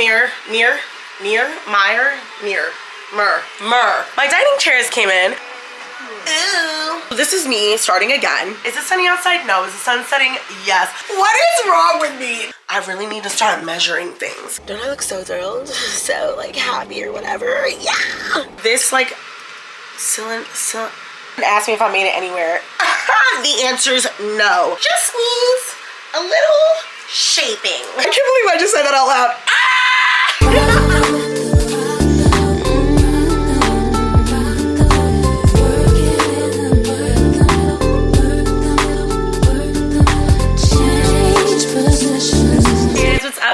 My dining chairs came in. Ew. This is me starting again. Is it sunny outside? No. Is the sun setting? Yes. What is wrong with me? I really need to start measuring things. Don't I look so thrilled? So like happy or whatever. Yeah. This like ask me if I made it anywhere. The answer is no. Just needs a little shaping. I can't believe I just said that out loud.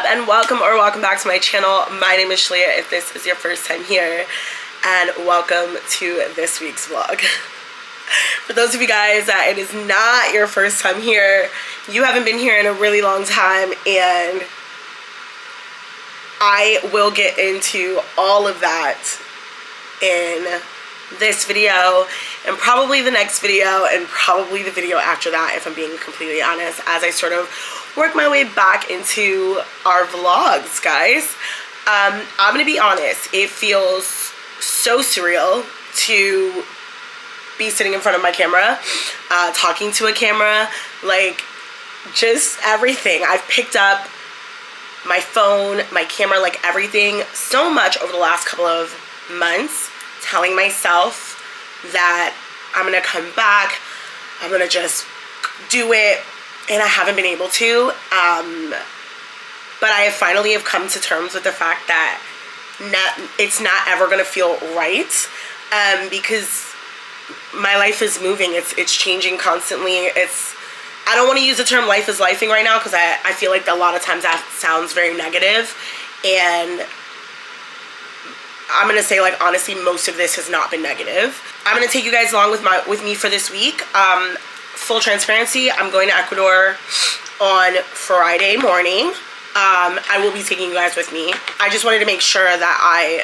And welcome back to my channel. My name is Shalia if this is your first time here, and welcome to this week's vlog. For those of you guys that it is not your first time here, you haven't been here in a really long time, and I will get into all of that in this video and probably the next video and probably the video after that, if I'm being completely honest, as I sort of work my way back into our vlogs, guys. I'm gonna be honest, it feels so surreal to be sitting in front of my camera, talking to a camera, like just everything. I've picked up my phone, my camera, like everything so much over the last couple of months, telling myself that I'm gonna come back, I'm gonna just do it, and I haven't been able to, but I finally have come to terms with the fact that it's not ever gonna feel right, because my life is moving, it's changing constantly. I don't want to use the term life is lifing right now, because I feel like a lot of times that sounds very negative, and I'm gonna say, like, honestly, most of this has not been negative. I'm gonna take you guys along with me for this week. Full transparency, I'm going to Ecuador on Friday morning. I will be taking you guys with me. I just wanted to make sure that I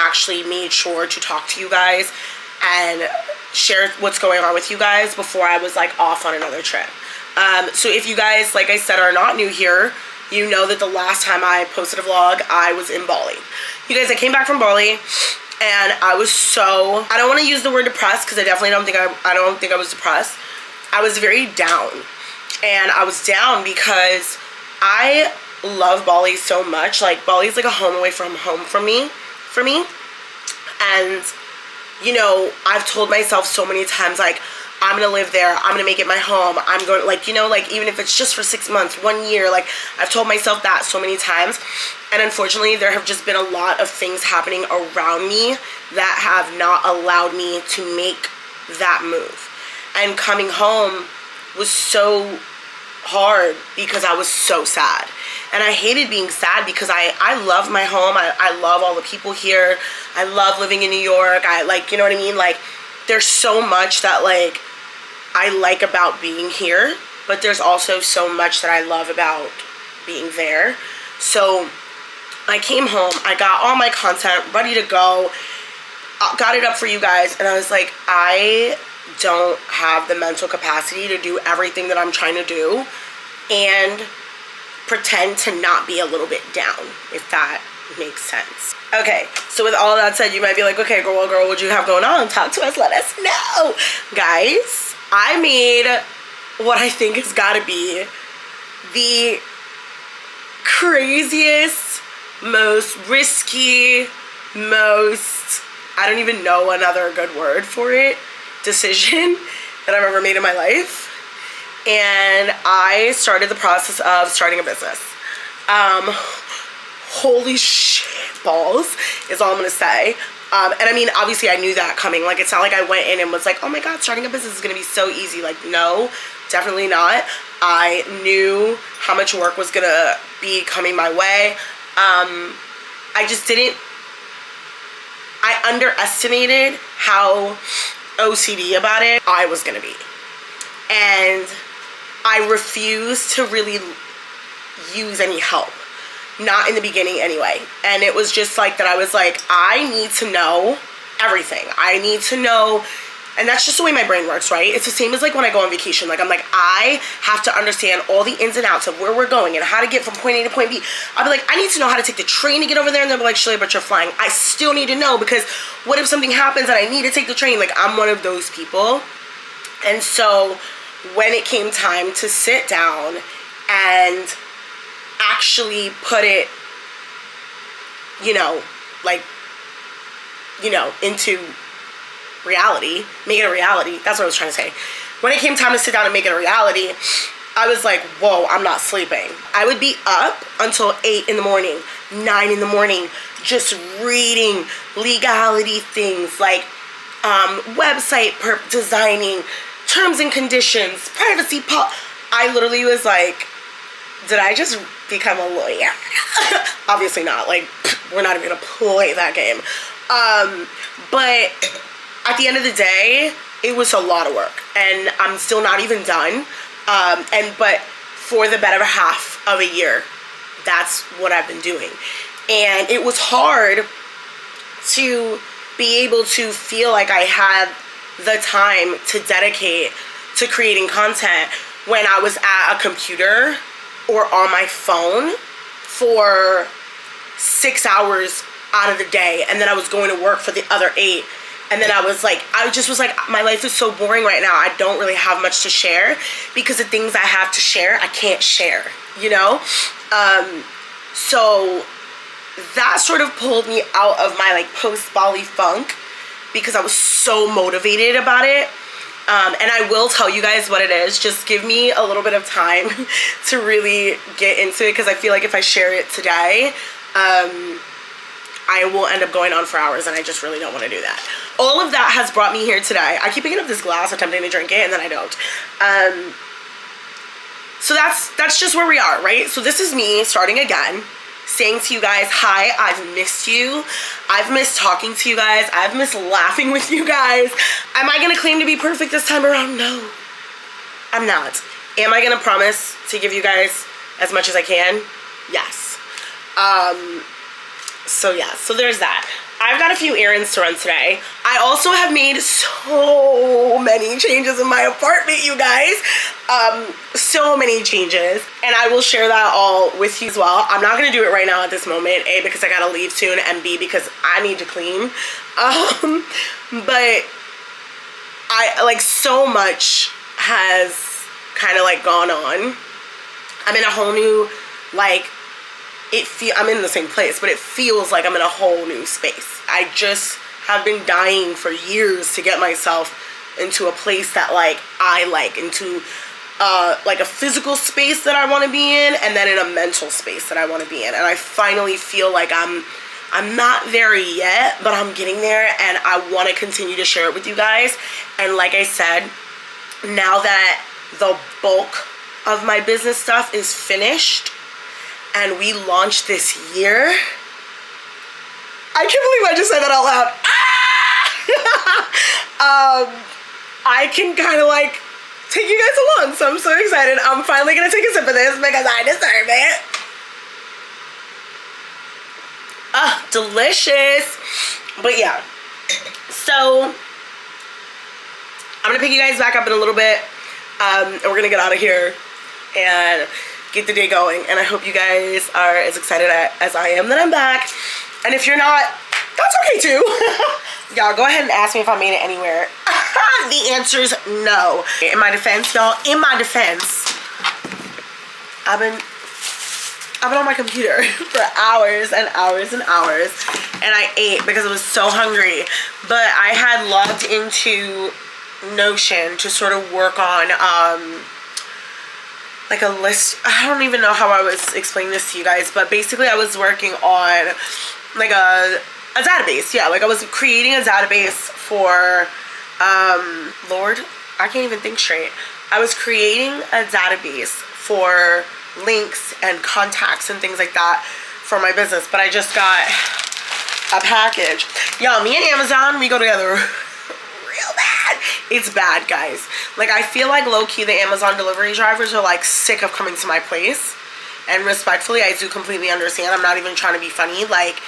actually made sure to talk to you guys and share what's going on with you guys before I was like off on another trip. So if you guys, like I said, are not new here, you know that the last time I posted a vlog, I was in Bali. You guys, I came back from Bali, and I was so, I don't want to use the word depressed, because I definitely don't think I was depressed. I was very down, and I was down because I love Bali so much. Like, Bali's like a home away from home for me, and you know, I've told myself so many times, like, I'm gonna live there, I'm gonna make it my home, I'm going, like, you know, like, even if it's just for 6 months, 1 year, like, I've told myself that so many times. And unfortunately, there have just been a lot of things happening around me that have not allowed me to make that move. And coming home was so hard because I was so sad. And I hated being sad because I love my home. I love all the people here. I love living in New York. I like, you know what I mean? Like, there's so much that, like, I like about being here, but there's also so much that I love about being there. So I came home, I got all my content ready to go, got it up for you guys, and I was like, I don't have the mental capacity to do everything that I'm trying to do and pretend to not be a little bit down, if that makes sense. Okay, so with all of that said, you might be like, okay, girl, what you have going on? Talk to us, let us know. Guys, I made what I think has got to be the craziest, most risky, most, I don't even know another good word for it, decision that I've ever made in my life. And I started the process of starting a business. Holy shit balls is all I'm gonna say. And I mean, obviously I knew that coming. Like, it's not like I went in and was like, oh my god, starting a business is gonna be so easy. Like, no, definitely not. I knew how much work was gonna be coming my way. I underestimated how OCD about it I was gonna be. And I refused to really use any help. Not in the beginning anyway. And it was just like that I was like, I need to know everything. I need to know And that's just the way my brain works, right? It's the same as like when I go on vacation. Like I'm like, I have to understand all the ins and outs of where we're going and how to get from point A to point B. I'll be like, I need to know how to take the train to get over there. And they'll be like, Shirley, but you're flying. I still need to know, because what if something happens and I need to take the train? Like, I'm one of those people. And so when it came time to sit down and actually put it, you know, like, you know, into reality, make it a reality. That's what I was trying to say. When it came time to sit down and make it a reality, I was like, whoa, I'm not sleeping. I would be up until 8 in the morning, 9 in the morning, just reading legality things like website designing, terms and conditions, privacy I literally was like, did I just become a lawyer? Obviously not. Like, we're not even gonna play that game. But at the end of the day, it was a lot of work, and I'm still not even done. But for the better half of a year, that's what I've been doing. And it was hard to be able to feel like I had the time to dedicate to creating content when I was at a computer or on my phone for 6 hours out of the day, and then I was going to work for the other 8. And then I was like, my life is so boring right now. I don't really have much to share, because the things I have to share, I can't share, you know? So that sort of pulled me out of my like post-Bali funk, because I was so motivated about it. And I will tell you guys what it is. Just give me a little bit of time to really get into it, because I feel like if I share it today, I will end up going on for hours, and I just really don't want to do that. All of that has brought me here today. I keep picking up this glass, attempting to drink it, and then I don't. So that's just where we are, right? So this is me starting again, saying to you guys, hi, I've missed you. I've missed talking to you guys. I've missed laughing with you guys. Am I gonna claim to be perfect this time around? No, I'm not. Am I gonna promise to give you guys as much as I can? Yes. So yeah, so there's that. I've got a few errands to run today. I also have made so many changes in my apartment, you guys. So many changes. And I will share that all with you as well. I'm not gonna do it right now at this moment. A, because I gotta leave soon, and B, because I need to clean. But I, like, so much has kind of like gone on. I'm in a whole new, like, I'm in the same place, but it feels like I'm in a whole new space. I just have been dying for years to get myself into a place that like I like, into like a physical space that I want to be in, and then in a mental space that I want to be in. And I finally feel like I'm not there yet, but I'm getting there, and I want to continue to share it with you guys. And like I said, now that the bulk of my business stuff is finished and we launched this year, I can't believe I just said that out loud. I can kind of like take you guys along, so I'm so excited. I'm finally gonna take a sip of this because I deserve it. Delicious. But yeah, so I'm gonna pick you guys back up in a little bit, and we're gonna get out of here and get the day going. And I hope you guys are as excited as I am that I'm back. And if you're not, that's okay too. Y'all, go ahead and ask me if I made it anywhere. The answer is no. In my defense, y'all, in my defense, I've been on my computer for hours and hours and hours, and I ate because I was so hungry. But I had logged into Notion to sort of work on like a list. I don't even know how I was explaining this to you guys, but basically I was working on like a database. Yeah, like I was creating a database for Lord, I can't even think straight. I was creating a database for links and contacts and things like that for my business, but I just got a package. Y'all, me and Amazon, we go together real bad. It's bad, guys. Like, I feel like low-key the Amazon delivery drivers are like sick of coming to my place, and respectfully, I do completely understand. I'm not even trying to be funny. Like,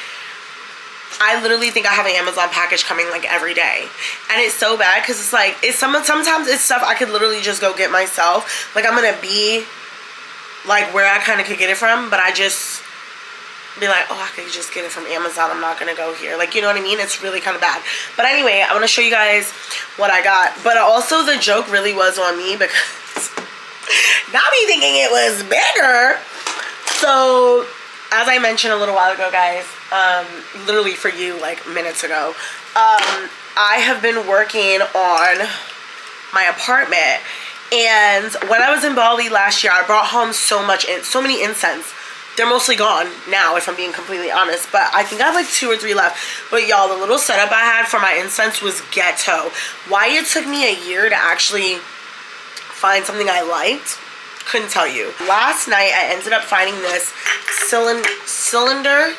I literally think I have an Amazon package coming like every day. And it's so bad because it's like, sometimes it's stuff I could literally just go get myself. Like I'm going to be like where I kind of could get it from, but I just be like, oh, I could just get it from Amazon. I'm not going to go here. Like, you know what I mean? It's really kind of bad. But anyway, I'm going to show you guys what I got. But also the joke really was on me because not me thinking it was bigger. So, as I mentioned a little while ago, guys, literally for you, like minutes ago, I have been working on my apartment. And when I was in Bali last year, I brought home so many incense. They're mostly gone now, if I'm being completely honest. But I think I have like 2 or 3 left. But y'all, the little setup I had for my incense was ghetto. Why it took me a year to actually find something I liked, couldn't tell you. Last night, I ended up finding this cylinder.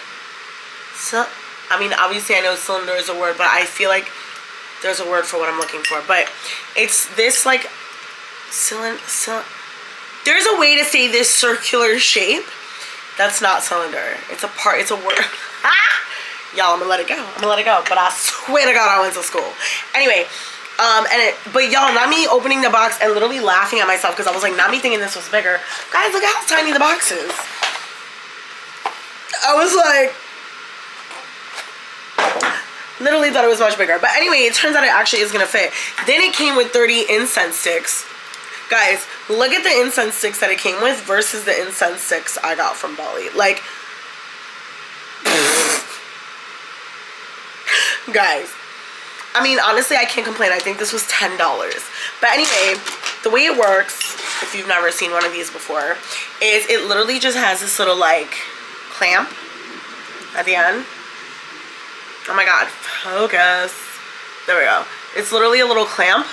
I mean, obviously I know cylinder is a word, but I feel like there's a word for what I'm looking for. But it's this like there's a way to say this circular shape. That's not cylinder. It's a word. Y'all, I'm gonna let it go. But I swear to God, I went to school. Anyway, but y'all, not me opening the box and literally laughing at myself because I was like, not me thinking this was bigger. Guys, look how tiny the box is. I was like, literally thought it was much bigger. But anyway, it turns out it actually is gonna fit. Then it came with 30 incense sticks. Guys, look at the incense sticks that it came with versus the incense sticks I got from Bali. Like, guys, I mean, honestly, I can't complain. I think this was $10. But anyway, the way it works, if you've never seen one of these before, is it literally just has this little, like, clamp at the end. Oh my God, focus. There we go. It's literally a little clamp.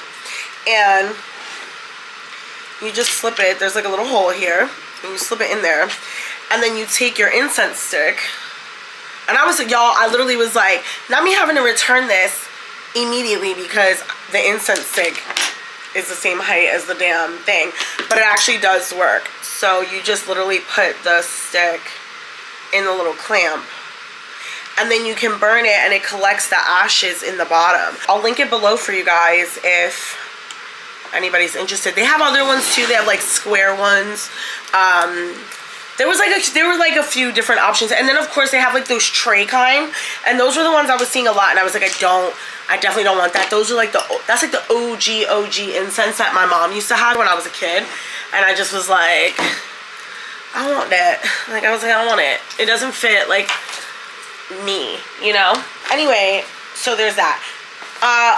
And you just slip it. There's like a little hole here. And you slip it in there. And then you take your incense stick. And I was like, y'all, I literally was like, not me having to return this immediately because the incense stick is the same height as the damn thing. But it actually does work. So you just literally put the stick in the little clamp. And then you can burn it and it collects the ashes in the bottom. I'll link it below for you guys if anybody's interested. They have other ones too. They have like square ones. There were like a few different options. And then of course they have like those tray kind. And those were the ones I was seeing a lot. And I was like, I definitely don't want that. Those are like that's like the OG incense that my mom used to have when I was a kid. And I just was like, I want that. Like I was like, I want it. It doesn't fit like me, you know? Anyway, so there's that.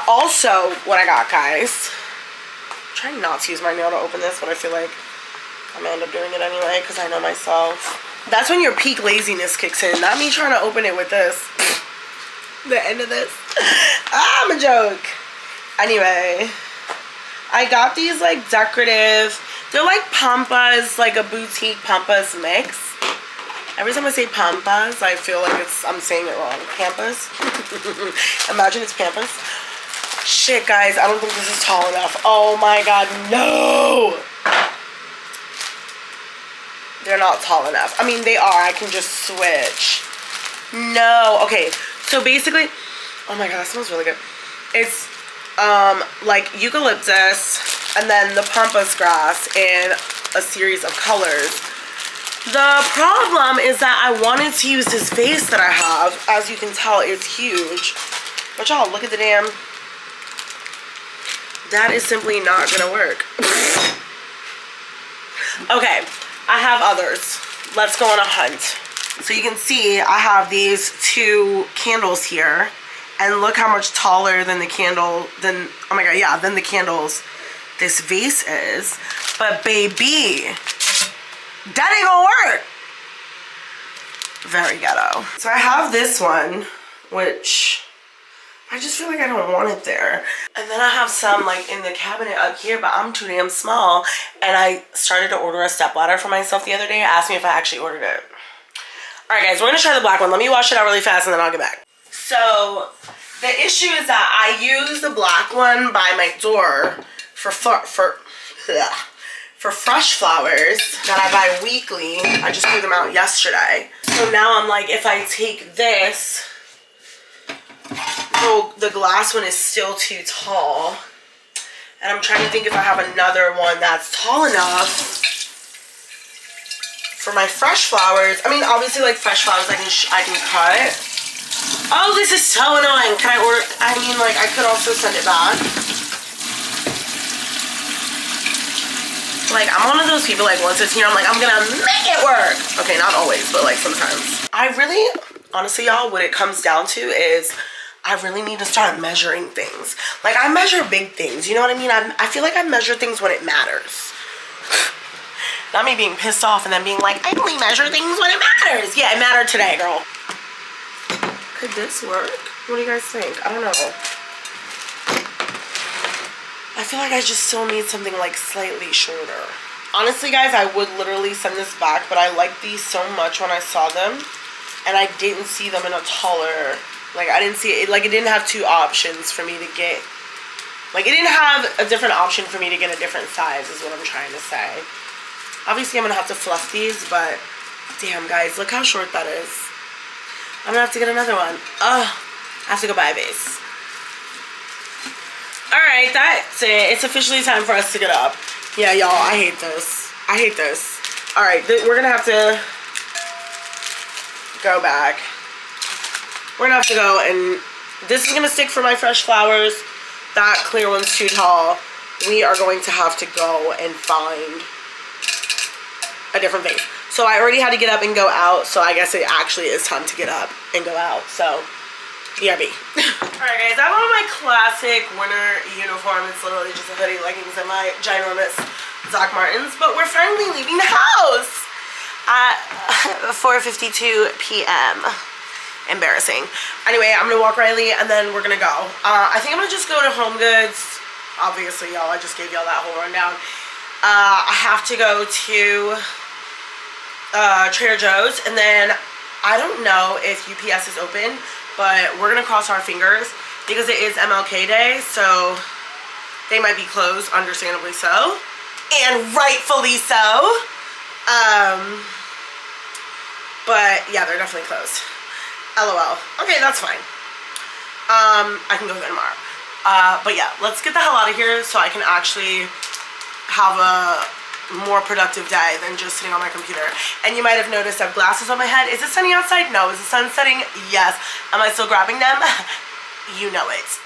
Also, what I got, guys. I'm trying not to use my nail to open this, but I feel like I'm gonna end up doing it anyway because I know myself. That's when your peak laziness kicks in. Not me trying to open it with this. The end of this. I'm a joke. Anyway, I got these like decorative, they're like pampas, like a boutique pampas mix. Every time I say pampas, I feel like I'm saying it wrong. Pampas. Imagine it's pampas. Shit, guys, I don't think this is tall enough. Oh my God, no! They're not tall enough. I mean, they are. I can just switch. No. Okay, so basically, oh my God, it smells really good. It's like eucalyptus and then the pampas grass in a series of colors. The problem is that I wanted to use this vase that I have. As you can tell, it's huge. But y'all, look at the damn... That is simply not gonna work. Okay, I have others. Let's go on a hunt. So you can see I have these 2 candles here. And look how much taller than the candle, oh my God, yeah, than the candles this vase is. But baby, that ain't gonna work. Very ghetto. So I have this one, which I just feel like I don't want it there. And then I have some like in the cabinet up here, but I'm too damn small. And I started to order a stepladder for myself the other day. Asked me if I actually ordered it. All right, guys, we're gonna try the black one. Let me wash it out really fast and then I'll get back. So the issue is that I use the black one by my door for fresh flowers that I buy weekly. I just threw them out yesterday. So now I'm like, if I take this Oh, the glass one is still too tall. And I'm trying to think if I have another one that's tall enough for my fresh flowers. I mean, obviously, like, fresh flowers I can cut. Oh, this is so annoying. Can I order? I mean, like, I could also send it back. Like, I'm one of those people, like, once it's here, I'm like, I'm gonna make it work. Okay, not always, but, like, sometimes. I really, honestly, y'all, what it comes down to is I really need to start measuring things. Like, I measure big things, you know what I mean? I feel like I measure things when it matters. Not me being pissed off and then being like, I only measure things when it matters. Yeah, it mattered today, girl. Could this work? What do you guys think? I don't know. I feel like I just still need something like slightly shorter. Honestly, guys, I would literally send this back, but I liked these so much when I saw them, and I didn't see them in a taller, like, I didn't see it, like, it didn't have two options for me to get, like, it didn't have a different option for me to get a different size, is what I'm trying to say. Obviously, I'm gonna have to fluff these, but damn, guys, look how short that is. I'm gonna have to get another one. Ugh, I have to go buy a vase. Alright, that's it. It's officially time for us to get up. Yeah, y'all, I hate this. I hate this. Alright, we're gonna have to go back. We're gonna have to go, and this is gonna stick for my fresh flowers. That clear one's too tall. We are going to have to go and find a different vase. So I already had to get up and go out, so I guess it actually is time to get up and go out. So, BRB. Alright, guys, I have on my classic winter uniform. It's literally just a hoodie, leggings, and my ginormous Doc Martens. But we're finally leaving the house at 4:52 p.m. Embarrassing. Anyway, I'm gonna walk Riley, and then we're gonna go. I think I'm gonna just go to Home Goods. Obviously, y'all, I just gave y'all that whole rundown. I have to go to Trader Joe's, and then I don't know if UPS is open, but we're gonna cross our fingers because it is MLK Day, so they might be closed, understandably so, and rightfully so. But yeah, they're definitely closed. LOL. Okay, that's fine. I can go there tomorrow. But yeah, let's get the hell out of here so I can actually have a more productive day than just sitting on my computer. And you might have noticed I have glasses on my head. Is it sunny outside? No. Is the sun setting? Yes. Am I still grabbing them? You know it.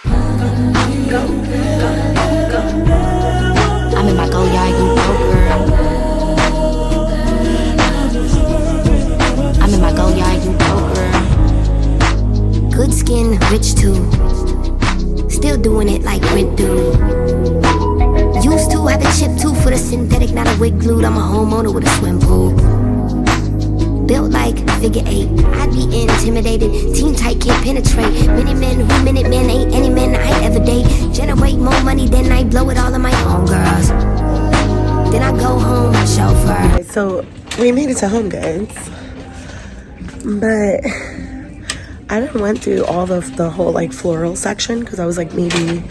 I'm in my go yard, you know, girl. I'm in my go yard, you know, girl. Good skin, rich too. Still doing it like Brent do. Used to have a chip too for the synthetic, not a wig glued. I'm a homeowner with a swim pool. Built like figure eight, I'd be intimidated. Team tight, can't penetrate. Many men who minute men ain't any men I ever date. Generate more money than I blow it all on my own girls. Then I go home and chauffeur. So we made it to Home Goods, but I didn't went through all of the whole like floral section because I was like, maybe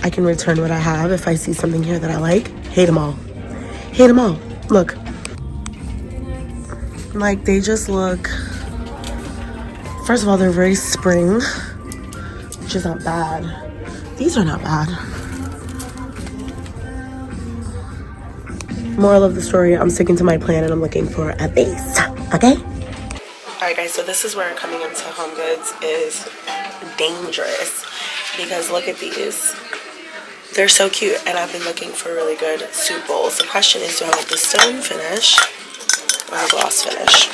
I can return what I have if I see something here that I like. Hate them all. Hate them all. Look. Like, they just look... First of all, they're very spring, which is not bad. These are not bad. Moral of the story, I'm sticking to my plan and I'm looking for a vase. Okay? Alright, guys, so this is where coming into Home Goods is dangerous. Because look at these. They're so cute, and I've been looking for really good soup bowls. The question is, do I want the stone finish or the gloss finish?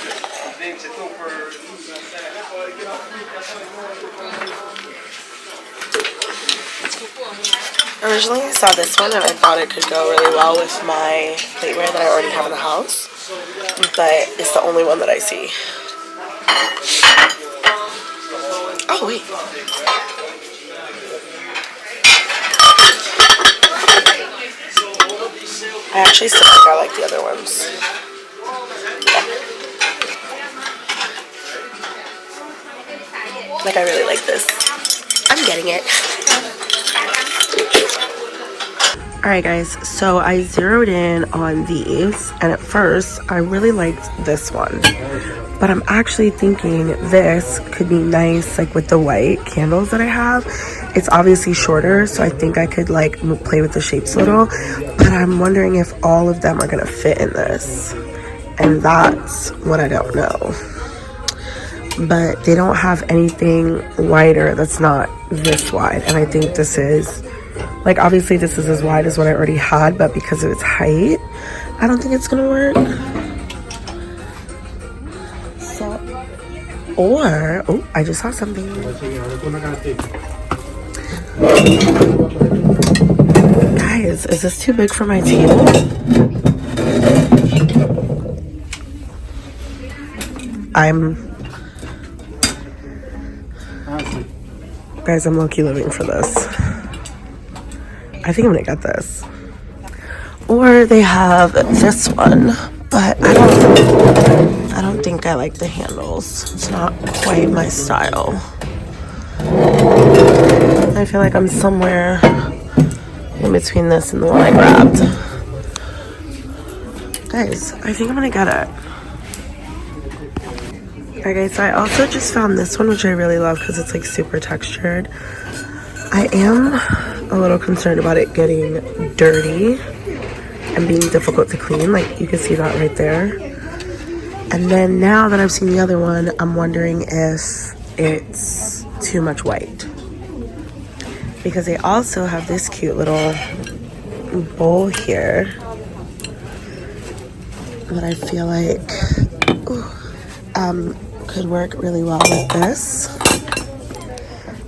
Originally, I saw this one, and I thought it could go really well with my plateware that I already have in the house, but it's the only one that I see. Oh, wait. I actually still think I like the other ones. Yeah. Like, I really like this. I'm getting it. Alright guys, so I zeroed in on these, and at first I really liked this one, but I'm actually thinking this could be nice like with the white candles that I have. It's obviously shorter, so I think I could like play with the shapes a little, but I'm wondering if all of them are gonna fit in this, and that's what I don't know. But they don't have anything wider that's not this wide, and I think this is like, obviously this is as wide as what I already had, but because of its height, I don't think it's gonna work. So, or, oh, I just saw something. Guys, is this too big for my table? Guys, I'm low-key living for this. I think I'm gonna get this. Or they have this one, but I don't think I like the handles. It's not quite my style. I feel like I'm somewhere in between this and the one I grabbed. Guys, I think I'm gonna get it. Alright guys, so I also just found this one, which I really love because it's like super textured. I am a little concerned about it getting dirty and being difficult to clean. Like, you can see that right there. And then now that I've seen the other one, I'm wondering if it's too much white. Because they also have this cute little bowl here that I feel like could work really well with this.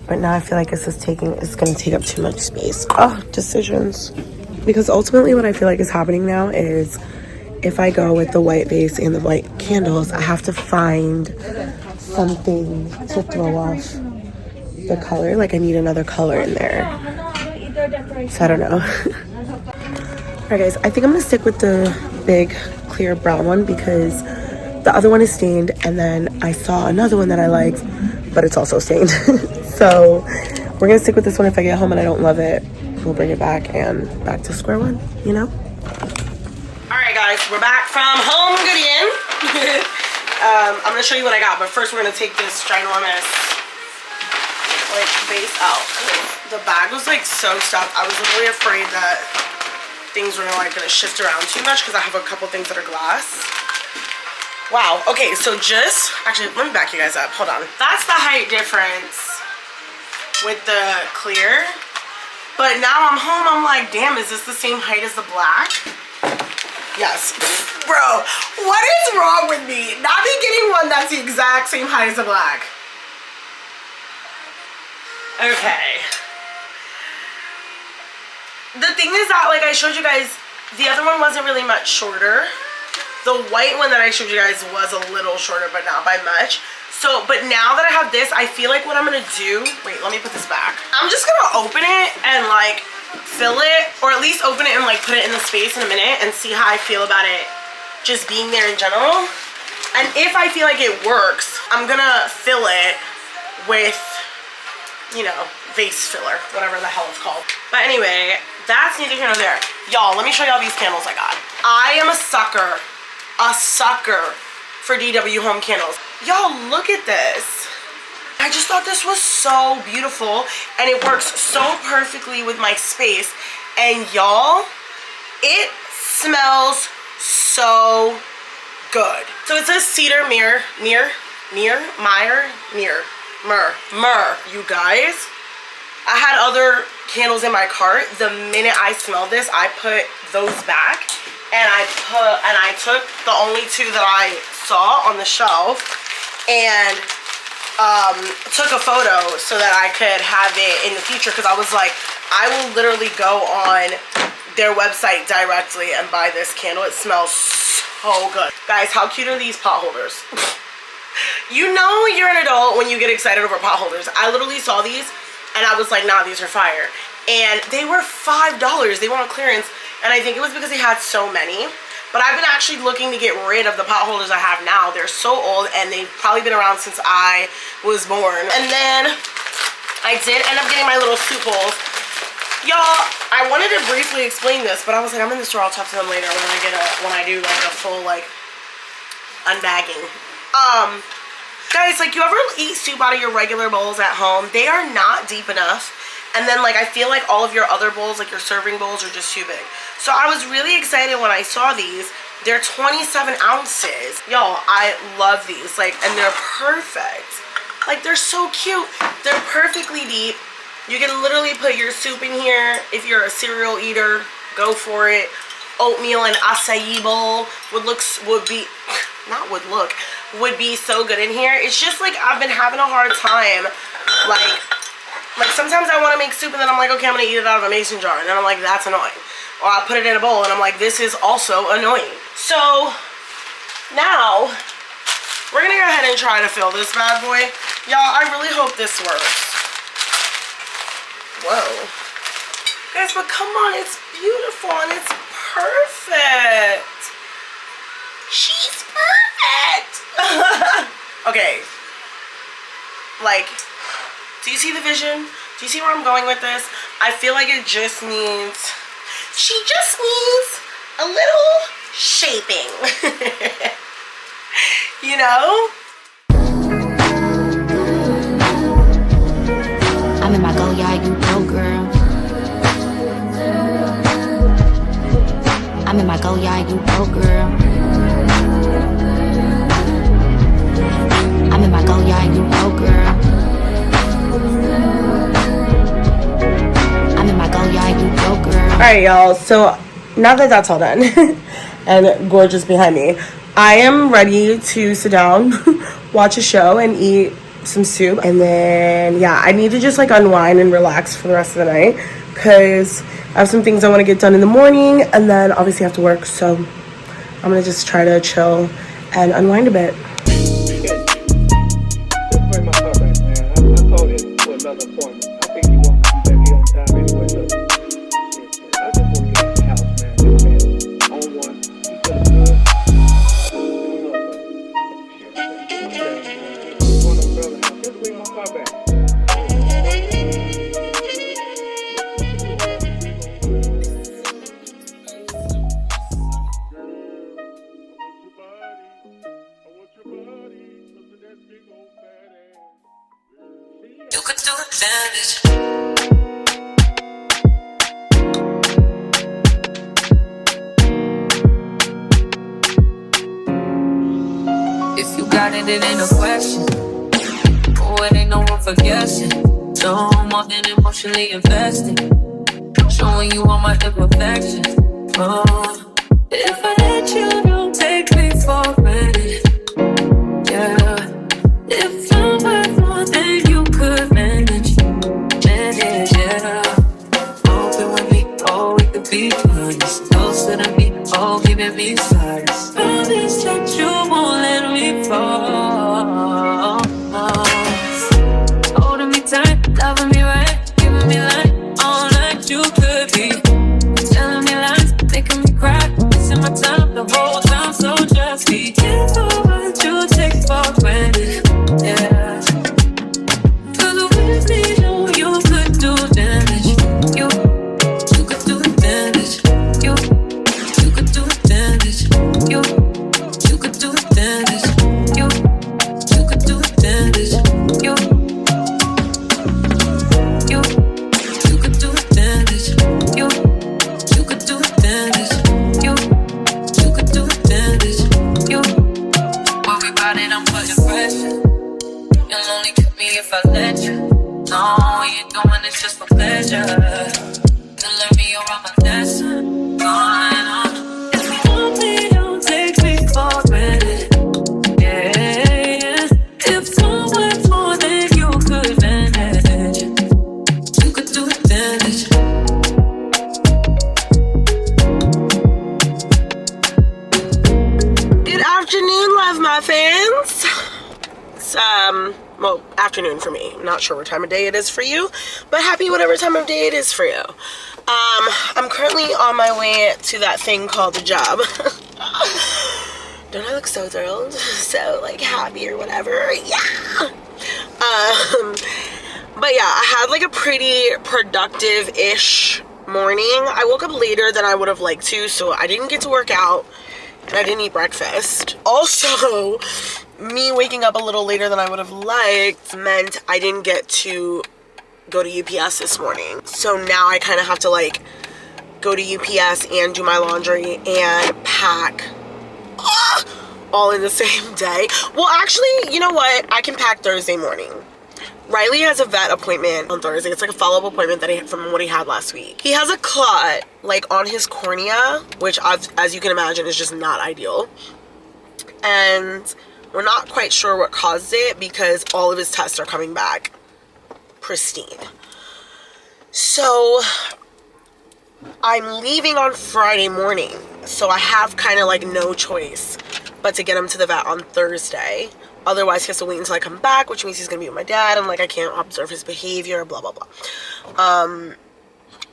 But now I feel like it's gonna take up too much space. Oh, decisions. Because ultimately what I feel like is happening now is if I go with the white base and the white candles, I have to find something to throw off the color. Like, I need another color in there. So I don't know. Alright guys, I think I'm gonna stick with the big clear brown one because the other one is stained, and then I saw another one that I liked, but it's also stained. So we're gonna stick with this one. If I get home and I don't love it, we'll bring it back and back to square one, you know? Alright guys, we're back from home, Goodien. I'm gonna show you what I got, but first we're gonna take this ginormous like base out. The bag was like so stuffed. I was literally afraid that things were like gonna shift around too much because I have a couple things that are glass. Wow, okay, so just, actually, let me back you guys up, hold on. That's the height difference with the clear. But now I'm home, I'm like, damn, is this the same height as the black? Yes. Bro, what is wrong with me? Not me getting one that's the exact same height as the black. Okay. The thing is that, like I showed you guys, the other one wasn't really much shorter. The white one that I showed you guys was a little shorter, but not by much. So, but now that I have this, I feel like what I'm gonna do, wait, let me put this back. I'm just gonna open it and like fill it, or at least open it and like put it in the space in a minute and see how I feel about it just being there in general. And if I feel like it works, I'm gonna fill it with, you know, vase filler, whatever the hell it's called. But anyway, that's neither here nor there. Y'all, let me show y'all these candles I got. I am a sucker for DW home candles. Y'all, look at this. I just thought this was so beautiful, and it works so perfectly with my space. And y'all, it smells so good. So it says cedar myrrh, you guys. I had other candles in my cart. The minute I smelled this, I put those back. And I took the only two that I saw on the shelf and took a photo so that I could have it in the future, because I was like, I will literally go on their website directly and buy this candle. It smells so good. Guys, how cute are these pot holders? You know you're an adult when you get excited over pot holders. I literally saw these and I was like, nah, these are fire. And they were $5. They were on clearance. And I think it was because they had so many. But I've been actually looking to get rid of the pot holders I have now. They're so old and they've probably been around since I was born. And then I did end up getting my little soup bowls. Y'all, I wanted to briefly explain this, but I was like, I'm in the store. I'll talk to them later when I do like a full like unbagging. Guys, like, you ever eat soup out of your regular bowls at home? They are not deep enough. And then, like, I feel like all of your other bowls, like your serving bowls, are just too big. So I was really excited when I saw these. They're 27 ounces. Y'all, I love these. Like, and they're perfect. Like, they're so cute. They're perfectly deep. You can literally put your soup in here. If you're a cereal eater, go for it. Oatmeal and acai bowl would be so good in here. It's just like I've been having a hard time. Like sometimes I want to make soup and then I'm like, okay, I'm going to eat it out of a mason jar. And then I'm like, that's annoying. Or I'll put it in a bowl and I'm like, this is also annoying. So now we're going to go ahead and try to fill this bad boy. Y'all, I really hope this works. Whoa. Guys, but come on, it's beautiful and it's perfect. She's perfect. Okay. Like, do you see the vision? Do you see where I'm going with this? I feel like it just needs, she just needs a little shaping. You know? I'm in my go yard, you go girl. I'm in my go yard, you go girl. I'm in my go yard, you go girl. I'm in my go yard, you go girl. Alright, y'all, so now that that's all done and gorgeous behind me, I am ready to sit down, watch a show, and eat some soup. And then, yeah, I need to just like unwind and relax for the rest of the night because I have some things I want to get done in the morning and then obviously I have to work. So I'm going to just try to chill and unwind a bit. You could do it damage. If you got it, it ain't no question. Oh, it ain't no room for guessing. No more than emotionally invested. Showing you all my imperfections. Oh, if I let you, don't take me for granted. Yeah. If I'm worth more than you could manage, yeah. Open with me, oh, we could be honest. Closer to me, oh, giving me silence. Promise that you won't let me fall. Holding me tight, loving me right, giving me light, all night you could be. Telling me lies, making me cry, missing my time the whole time, so just be careful what you take for granted. Yeah, 'cause with me, no, you could do damage. You could do damage. You could do damage. You could do damage. You could do damage. You could do damage. You could do damage. You could do damage. You worry about it, I'm putting pressure. You'll only get me if I let you. No, you're doing it just for pleasure. You learn me or I'm a lesson. If you want me, don't take me for granted. Yeah. If someone more than you could manage, you could do damage. Good afternoon, love muffins. It's well, afternoon for me. I'm not sure what time of day it is for you, but happy whatever time of day it is for you. I'm currently on my way to that thing called the job. Don't I look so thrilled? So like happy or whatever. Yeah. But yeah, I had like a pretty productive-ish morning. I woke up later than I would have liked to, so I didn't get to work out and I didn't eat breakfast. Also, me waking up a little later than I would have liked meant I didn't get to go to UPS this morning. So now I kind of have to like go to UPS and do my laundry and pack all in the same day. Well, actually, you know what? I can pack Thursday morning. Riley has a vet appointment on Thursday. It's like a follow-up appointment that from what he had last week. He has a clot like on his cornea, which as you can imagine is just not ideal. And we're not quite sure what caused it because all of his tests are coming back pristine. So I'm leaving on Friday morning, so I have kind of like no choice but to get him to the vet on Thursday. Otherwise, he has to wait until I come back, which means he's gonna be with my dad, and like I can't observe his behavior, blah blah blah.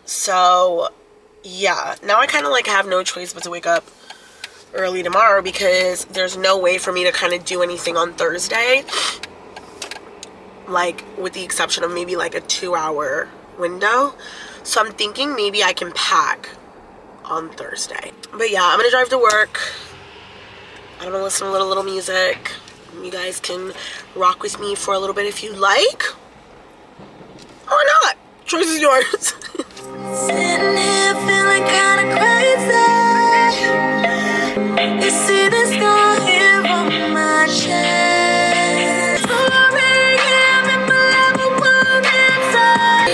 So yeah, now I kind of like have no choice but to wake up early tomorrow because there's no way for me to kind of do anything on Thursday, like with the exception of maybe like a 2-hour window. So I'm thinking maybe I can pack on Thursday. But yeah, I'm gonna drive to work. I'm gonna listen to a little music. You guys can rock with me for a little bit if you like. Or not. Choice is yours. Sitting here feeling kinda crazy. You see this scar here on my chest. Sorry, I'm in my level one inside.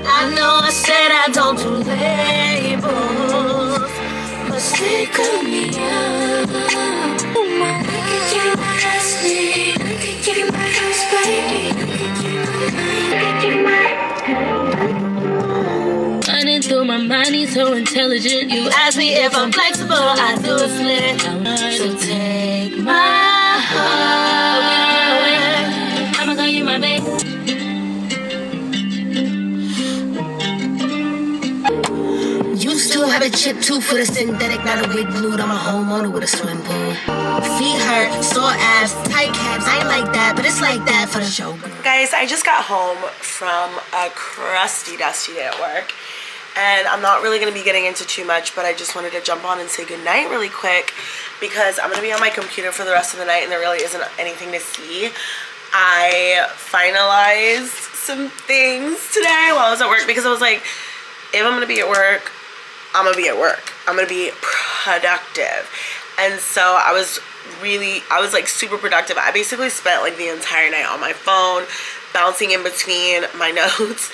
I know I said I don't do labels, but stick with me up. Running through my mind, he's so intelligent. You ask me if I'm flexible, I do a split. So take my heart. I'ma call you my baby. Used to have a chip tooth for the synthetic, not a wig glued. I'm a homeowner with a swim pool. Feet hurt, sore abs, tight calves. I ain't like that, but it's like that for the show. Guys, I just got home from a crusty, dusty day at work. And I'm not really going to be getting into too much, but I just wanted to jump on and say goodnight really quick because I'm going to be on my computer for the rest of the night and there really isn't anything to see. I finalized some things today while I was at work because I was like, if I'm going to be at work, I'm going to be at work. I'm going to be productive. And so I was like super productive. I basically spent like the entire night on my phone, bouncing in between my notes,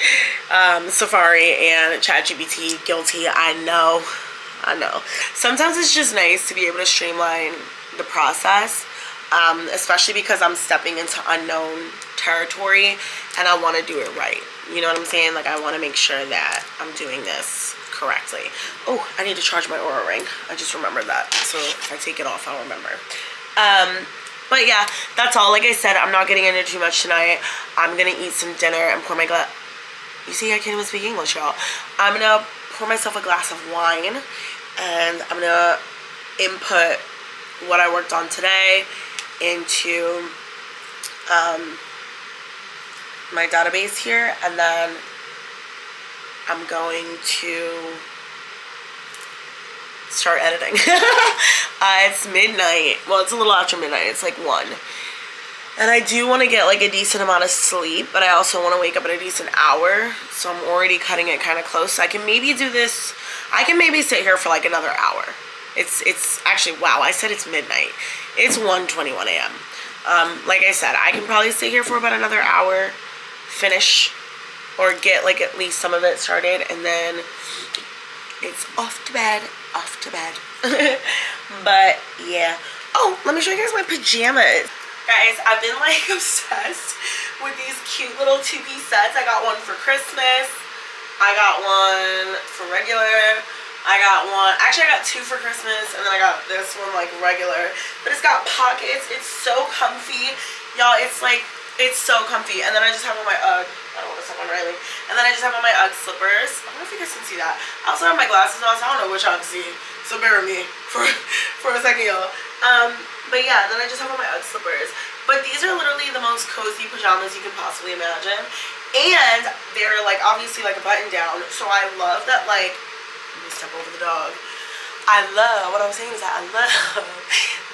Safari and ChatGPT. Guilty, I know. Sometimes it's just nice to be able to streamline the process, especially because I'm stepping into unknown territory and I want to do it right. You know what I'm saying? Like I want to make sure that I'm doing this correctly. Oh, I need to charge my Aura ring. I just remembered that. So if I take it off, I'll remember. But yeah, that's all. Like I said, I'm not getting into too much tonight. I'm gonna eat some dinner and pour my glass. You see, I can't even speak English, y'all. I'm gonna pour myself a glass of wine and I'm gonna input what I worked on today into my database here, and then I'm going to start editing. It's midnight. Well, it's a little after midnight. It's like 1. And I do want to get like a decent amount of sleep, but I also want to wake up at a decent hour. So I'm already cutting it kind of close. So I can maybe do this. I can maybe sit here for like another hour. It's actually, wow, I said it's midnight. It's 1:21 a.m. Like I said, I can probably sit here for about another hour, finish or get like at least some of it started, and then it's off to bed. But yeah. Oh, let me show you guys my pajamas. Guys, I've been like obsessed with these cute little 2-piece sets. I got one for Christmas. I got one for regular. Actually I got 2 for Christmas, and then I got this one like regular. But it's got pockets. It's so comfy. Y'all, it's so comfy. And then I just have on my Ugg. I don't want to step on Riley. And then I just have on my Ugg slippers. I don't know if you guys can see that. I also have my glasses on, so I don't know which I can see. So bear with me for a second, y'all. But yeah, then I just have on my Ugg slippers. But these are literally the most cozy pajamas you could possibly imagine. And they're like obviously like a button down. So I love that, like, let me step over the dog. What I was saying is that I love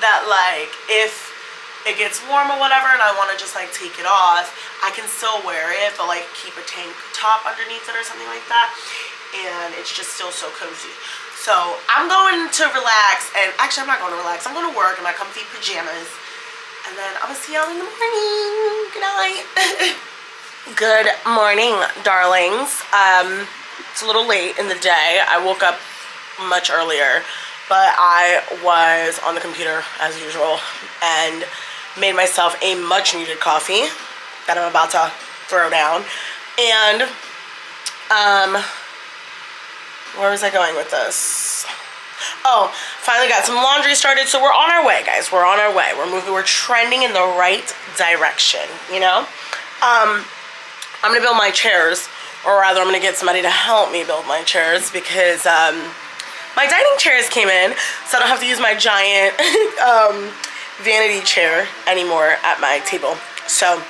that, like, if it gets warm or whatever and I want to just like take it off, I can still wear it, but like keep a tank top underneath it or something like that. And it's just still so cozy. So I'm going to relax, and actually I'm not going to relax. I'm going to work in my comfy pajamas. And then I'm gonna see y'all in the morning. Good night. Good morning, darlings. It's a little late in the day. I woke up much earlier, but I was on the computer as usual and made myself a much needed coffee that I'm about to throw down. And where was I going with this? Oh, finally got some laundry started, so we're on our way, guys. We're on our way. We're moving. We're trending in the right direction, you know? I'm gonna build my chairs, or rather I'm gonna get somebody to help me build my chairs, because my dining chairs came in, so I don't have to use my giant vanity chair anymore at my table. So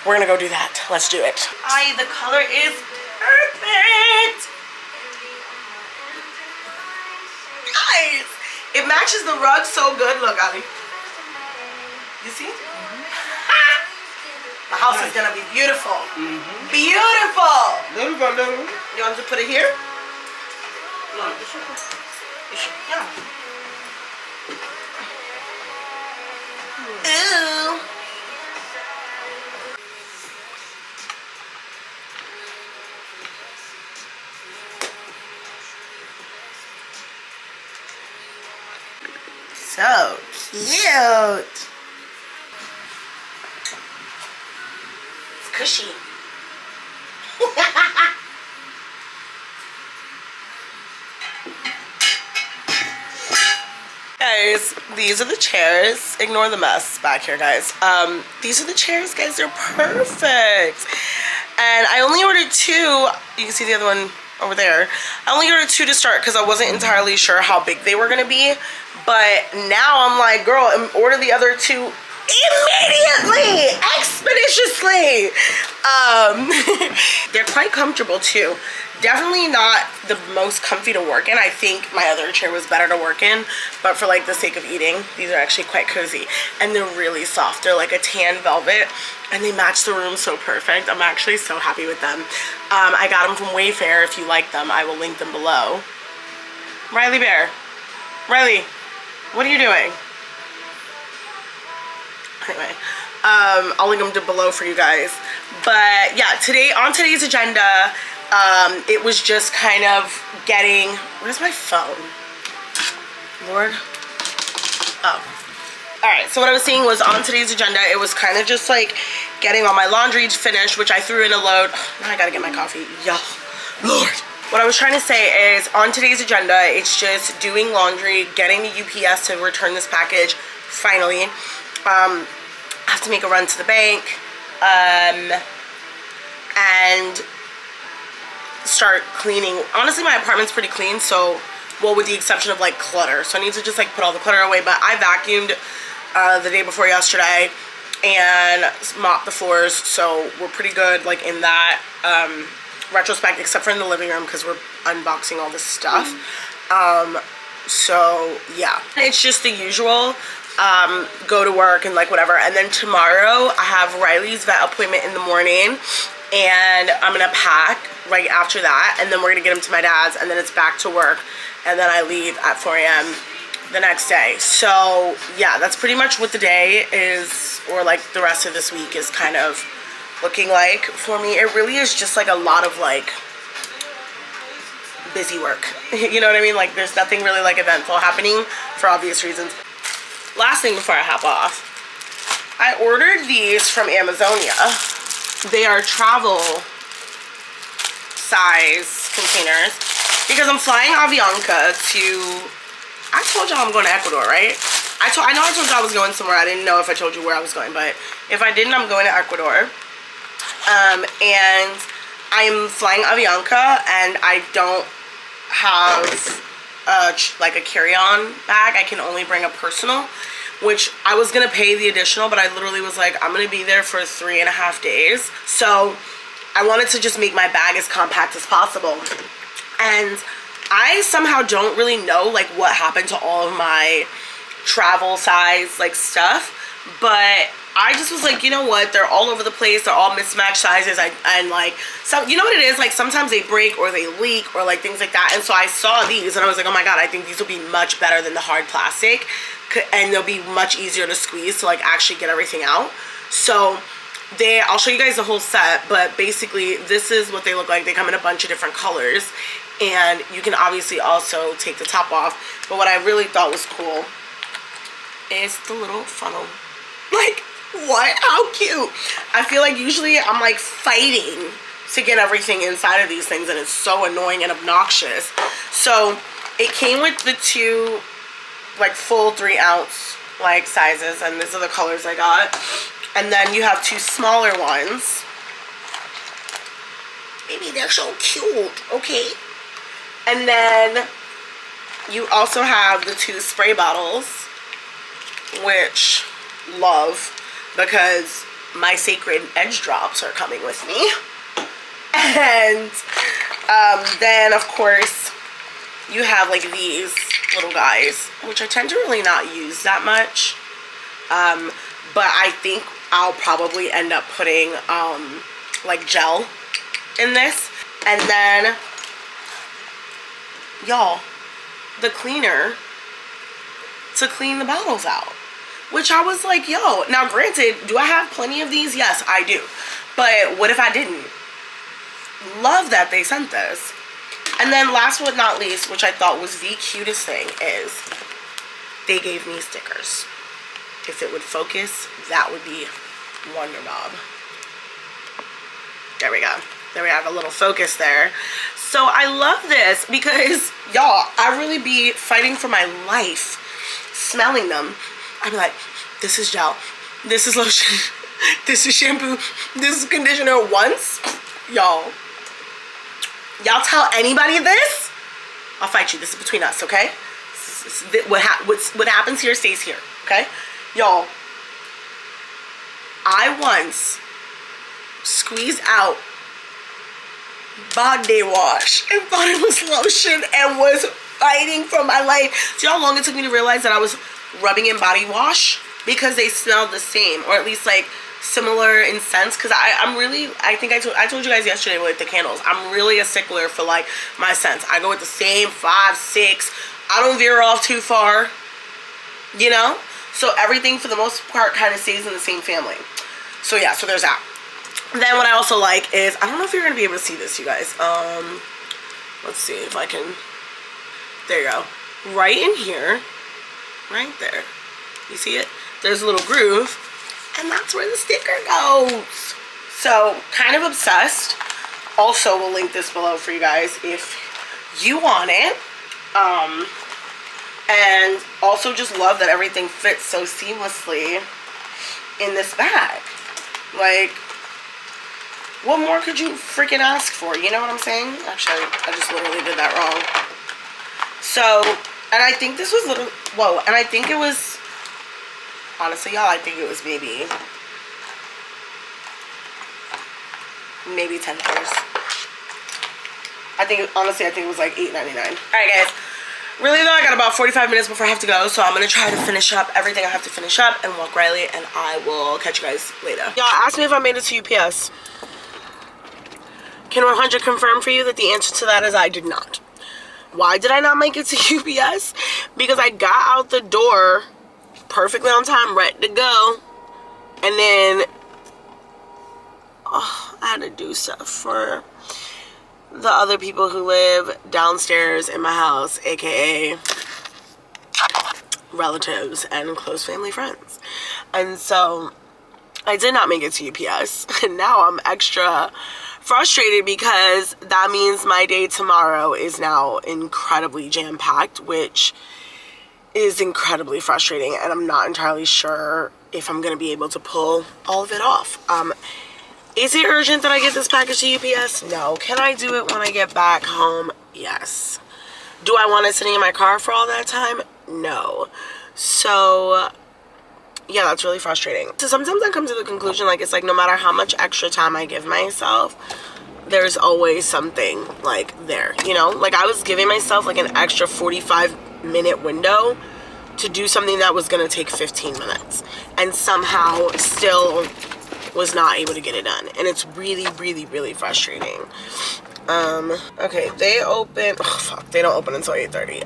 we're gonna go do that. Let's do it. The color is perfect. Guys, it matches the rug so good. Look, Ali. You see? The house is gonna be beautiful. Beautiful. Little. You want to put it here? No, yeah. Ooh. So cute. It's cushy. Guys, these are the chairs. Ignore the mess back here, guys. These are the chairs, guys. They're perfect. And I only ordered 2. You can see the other one over there. I only ordered 2 to start because I wasn't entirely sure how big they were gonna be. But now I'm like, girl, order the other 2 immediately, expeditiously. They're quite comfortable too. Definitely not the most comfy to work in. I think my other chair was better to work in, but for like the sake of eating, these are actually quite cozy. And they're really soft. They're like a tan velvet, and they match the room so perfect. I'm actually so happy with them. I got them from Wayfair. If you like them, I will link them below. Riley Bear. Riley, what are you doing? Anyway, I'll link them below for you guys. But yeah, on today's agenda, it was just kind of getting, where's my phone? Lord. Oh. Alright, so what I was saying was on today's agenda, it was kind of just like getting all my laundry finished, which I threw in a load. Now I gotta get my coffee. Yo, Lord. What I was trying to say is on today's agenda, it's just doing laundry, getting the UPS to return this package, finally. I have to make a run to the bank, and start cleaning. Honestly, my apartment's pretty clean, so, well, with the exception of like clutter. So I need to just like put all the clutter away, but I vacuumed the day before yesterday and mopped the floors, so we're pretty good like in that retrospect, except for in the living room because we're unboxing all this stuff. So yeah, it's just the usual. Go to work and like whatever, and then tomorrow I have Riley's vet appointment in the morning, and I'm gonna pack right after that, and then we're gonna get him to my dad's, and then it's back to work, and then I leave at 4 a.m. the next day. So yeah, that's pretty much what the day is, or like the rest of this week is kind of looking like for me. It really is just like a lot of like busy work. You know what I mean? Like there's nothing really like eventful happening for obvious reasons. Last thing before I hop off, I ordered these from Amazonia. They are travel size containers because I'm flying Avianca to, I told y'all I'm going to Ecuador, right? I know I told y'all I was going somewhere. I didn't know if I told you where I was going, but if I didn't, I'm going to Ecuador. And I'm flying Avianca, and I don't have like a carry-on bag. I can only bring a personal, which I was gonna pay the additional, but I literally was like, I'm gonna be there for 3.5 days. So I wanted to just make my bag as compact as possible. And I somehow don't really know like what happened to all of my travel size like stuff, but I just was like, you know what, they're all over the place, they're all mismatched sizes. And like, some, you know what it is, like sometimes they break or they leak or like things like that. And so I saw these and I was like, oh my god, I think these will be much better than the hard plastic, and they'll be much easier to squeeze to like actually get everything out. So I'll show you guys the whole set, but basically this is what they look like. They come in a bunch of different colors, and you can obviously also take the top off. But what I really thought was cool is the little funnel. Like, what? How cute. I feel like usually I'm like fighting to get everything inside of these things, and it's so annoying and obnoxious. So it came with the 2 like full 3-ounce like sizes, and these are the colors I got. And then you have 2 smaller ones. Baby, they're so cute. Okay. And then you also have the 2 spray bottles, which love, because my sacred edge drops are coming with me. And then of course you have like these little guys, which I tend to really not use that much, but I think I'll probably end up putting like gel in this. And then y'all, the cleaner to clean the bottles out, which I was like, yo, now granted, do I have plenty of these? Yes, I do. But what if I didn't? Love that they sent this. And then last but not least, which I thought was the cutest thing, is they gave me stickers. If it would focus, that would be Wonder Knob. There we go. There we have a little focus there. So I love this because, y'all, I really be fighting for my life smelling them. I'd be like, this is gel, this is lotion, this is shampoo, this is conditioner. Once, y'all tell anybody this, I'll fight you. This is between us, okay? What happens here stays here, okay? Y'all, I once squeezed out body wash and thought it was lotion and was fighting for my life. Do you know how long it took me to realize that I was rubbing in body wash? Because they smelled the same, or at least like similar in scents. Because I think I told you guys yesterday with the candles, I'm really a stickler for like my scents. I go with the same 5, 6. I don't veer off too far, you know? So everything for the most part kind of stays in the same family. So yeah, so there's that. Then what I also like is, I don't know if you're gonna be able to see this, you guys. Let's see if I can. There you go. Right in here, right there. You see it? There's a little groove, and that's where the sticker goes. So kind of obsessed. Also, we'll link this below for you guys if you want it. And also just love that everything fits so seamlessly in this bag. Like, what more could you freaking ask for? You know what I'm saying? Actually, I just literally did that wrong. So, and I think this was little, whoa, and I think it was, honestly, y'all, I think it was maybe $10. Honestly, I think it was like $8.99. Alright, guys. Really though, I got about 45 minutes before I have to go, so I'm gonna try to finish up everything I have to finish up and walk Riley, and I will catch you guys later. Y'all asked me if I made it to UPS. Can 100 confirm for you that the answer to that is I did not. Why did I not make it to UPS? Because I got out the door perfectly on time, ready to go, and then I had to do stuff for the other people who live downstairs in my house, aka relatives and close family friends. And so I did not make it to UPS, and now I'm extra frustrated because that means my day tomorrow is now incredibly jam-packed, which is incredibly frustrating, and I'm not entirely sure if I'm gonna be able to pull all of it off. Is it urgent that I get this package to UPS? No. Can I do it when I get back home? Yes. Do I want it sitting in my car for all that time? No. So yeah, that's really frustrating. So sometimes I come to the conclusion, like, it's like no matter how much extra time I give myself, there's always something like there, you know? Like, I was giving myself like an extra 45-minute window to do something that was gonna take 15 minutes and somehow still was not able to get it done. And it's really, really, really frustrating. Okay, they open, oh fuck, they don't open until 8:30.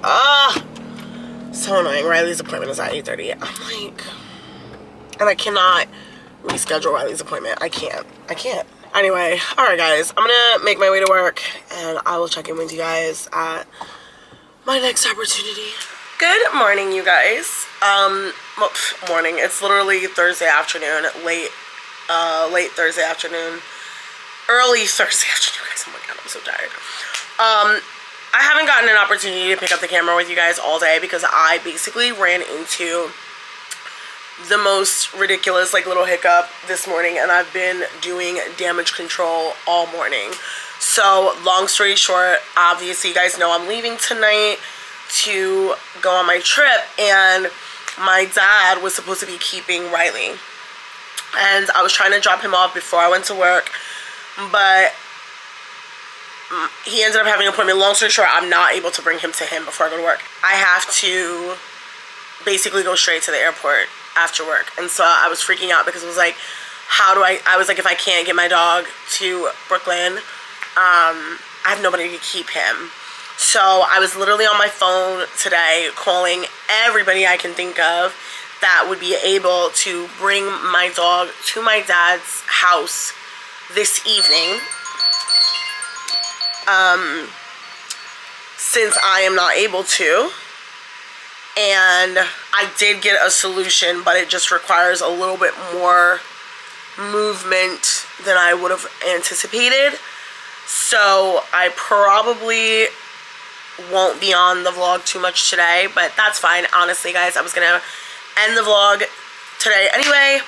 So annoying. Riley's appointment is at 8:30. I'm like, and I cannot reschedule Riley's appointment. I can't. Anyway, alright guys, I'm gonna make my way to work and I will check in with you guys at my next opportunity. Good morning, you guys. Well, morning. It's literally Thursday afternoon, late Thursday afternoon, early Thursday afternoon, guys. Oh my god, I'm so tired. I haven't gotten an opportunity to pick up the camera with you guys all day because I basically ran into the most ridiculous like little hiccup this morning, and I've been doing damage control all morning. So long story short, obviously you guys know I'm leaving tonight to go on my trip, and my dad was supposed to be keeping Riley, and I was trying to drop him off before I went to work, but he ended up having an appointment. Long story short, I'm not able to bring him to him before I go to work. I have to basically go straight to the airport after work. And so I was freaking out because it was like, I was like, if I can't get my dog to Brooklyn, I have nobody to keep him. So I was literally on my phone today calling everybody I can think of that would be able to bring my dog to my dad's house this evening. Since I am not able to. And I did get a solution, but it just requires a little bit more movement than I would have anticipated. So I probably won't be on the vlog too much today, but that's fine. Honestly, guys, I was gonna end the vlog today anyway.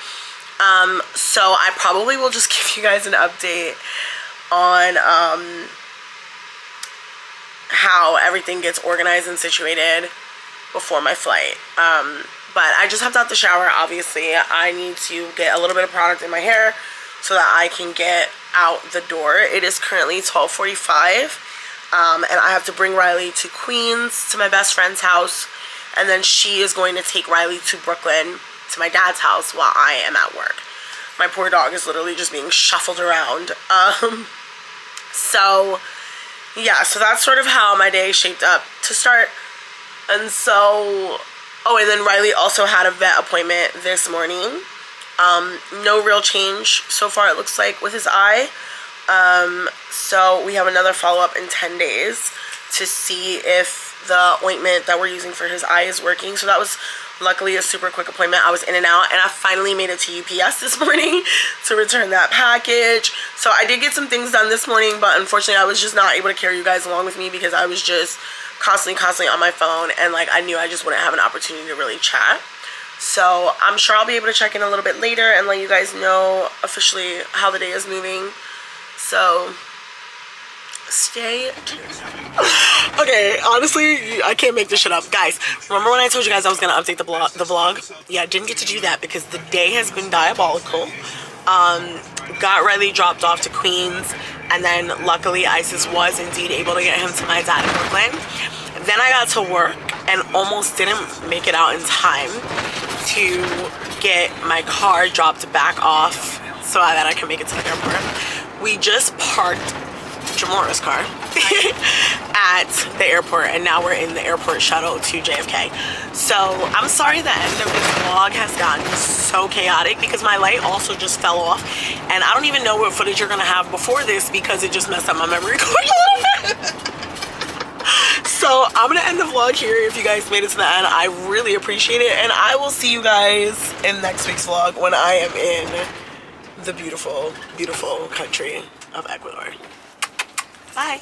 So I probably will just give you guys an update on how everything gets organized and situated before my flight. But I just hopped out the shower. Obviously I need to get a little bit of product in my hair so that I can get out the door. It is currently 12:45, and I have to bring Riley to Queens to my best friend's house, and then she is going to take Riley to Brooklyn to my dad's house while I am at work. My poor dog is literally just being shuffled around. So yeah, so that's sort of how my day shaped up to start. And so, oh, and then Riley also had a vet appointment this morning. No real change so far, it looks like, with his eye. So we have another follow-up in 10 days to see if the ointment that we're using for his eye is working. So that was luckily a super quick appointment. I was in and out, and I finally made it to UPS this morning to return that package. So I did get some things done this morning, but unfortunately I was just not able to carry you guys along with me because I was just constantly on my phone, and like I knew I just wouldn't have an opportunity to really chat. So I'm sure I'll be able to check in a little bit later and let you guys know officially how the day is moving. So stay tuned. Okay, honestly, I can't make this shit up. Guys, remember when I told you guys I was gonna update the vlog? Yeah, I didn't get to do that because the day has been diabolical. Got Riley dropped off to Queens, and then luckily Isis was indeed able to get him to my dad in Brooklyn. Then I got to work and almost didn't make it out in time to get my car dropped back off so that I can make it to the airport. We just parked Jamora's car at the airport, and now we're in the airport shuttle to JFK. So I'm sorry the end of this vlog has gotten so chaotic because my light also just fell off, and I don't even know what footage you're gonna have before this because it just messed up my memory card a little bit. So I'm gonna end the vlog here. If you guys made it to the end, I really appreciate it, and I will see you guys in next week's vlog when I am in the beautiful, beautiful country of Ecuador. Bye.